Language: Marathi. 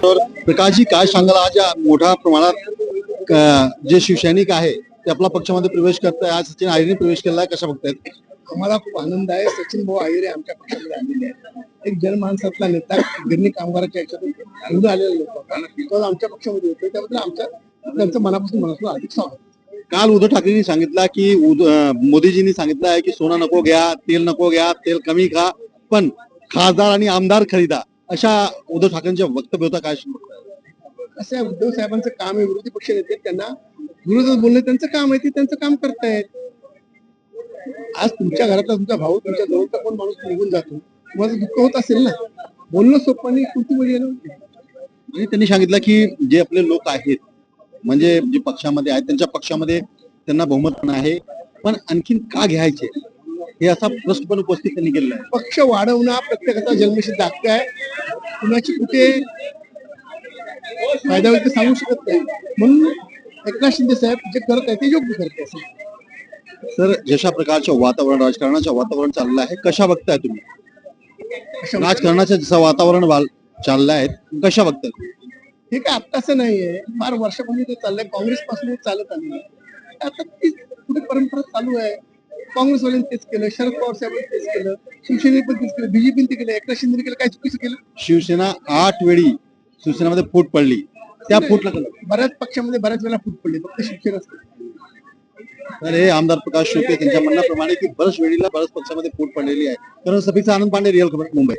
तर प्रकाशजी काय सांगाल, आज या मोठ्या प्रमाणात जे शिवसैनिक आहे ते आपल्या पक्षामध्ये प्रवेश करताय, आज सचिन आहिरेने प्रवेश केलाय, कशा बघतायत? आम्हाला खूप आनंद आहे. सचिन भाऊ आहिरे आमच्या पक्षामध्ये आलेले आहेत. एक जनमानसातला नेता, गिरणी कामगाराच्या याच्यातून निवडून आलेला लोक तो आमच्या पक्षामध्ये होते, त्याबद्दल त्यांचं मनापासून अधिक स्वागत. काल उद्धव ठाकरेंनी सांगितलं की मोदीजींनी सांगितलं आहे की सोनं नको घ्या, तेल नको घ्या, तेल कमी खा, पण खासदार आणि आमदार खरीदा, अशा उद्धव ठाकरेंच्या वक्तव्य होता. काय असं आहे, उद्धव साहेबांचं काम आहे. विरोधी पक्ष नेते त्यांना विरोधात बोलणं त्यांचं काम आहे, ते त्यांचं काम करतायत. आज तुमच्या घरातला तुमचा भाऊ, तुमच्या जवळचा कोण माणूस निघून जातो, तुम्हाला दुःख होत असेल ना. बोलणं सोपं आणि कृती म्हणजे आणि त्यांनी सांगितलं की जे आपले लोक आहेत, म्हणजे जे पक्षामध्ये आहेत, त्यांच्या पक्षामध्ये त्यांना बहुमत पण आहे, पण आणखीन का घ्यायचे, हे असा प्रश्न पण उपस्थित त्यांनी केलेला आहे. पक्ष वाढवणं प्रत्येकाचा जन्मसिद्ध हक्क आहे. कुणाची कुठे फायदा होईल ते सांगू शकत नाही. म्हणून एकनाथ शिंदे साहेब जे करत आहे ते योग्य करत आहे. सर, जशा प्रकारचं वातावरण, राजकारणाचं वातावरण चाललं आहे, कशा बघताय तुम्ही? राजकारणाचं जसं वातावरण चाललं आहे, कशा बघताय? हे काय आत्ताचं नाहीये, फार वर्षापूर्वी ते चाललंय. काँग्रेस पासून चालत आलेलं आहे. आता ती पुढे परंपरा चालू आहे. काँग्रेसवाल्यांनी तेच केलं, शरद पवार साहेबांनी तेच केलं, शिवसेनेने पण तेच केलं, बीजेपीने ते केलं, एकनाथ शिंदे केलं. काय चुकीचं केलं? शिवसेना 8 वेळी शिवसेनेमध्ये फूट पडली, त्या फूटला बऱ्याच पक्षामध्ये बऱ्याच वेळा फूट पडली, फक्त शिवसेनाच. तर हे आमदार प्रकाश शेळके त्यांच्या म्हणण्याप्रमाणे की बऱ्याच वेळीला बऱ्याच पक्षामध्ये फूट पडलेली आहे. तर सफीचा आनंद पांडे, रिअल खबर, मुंबई.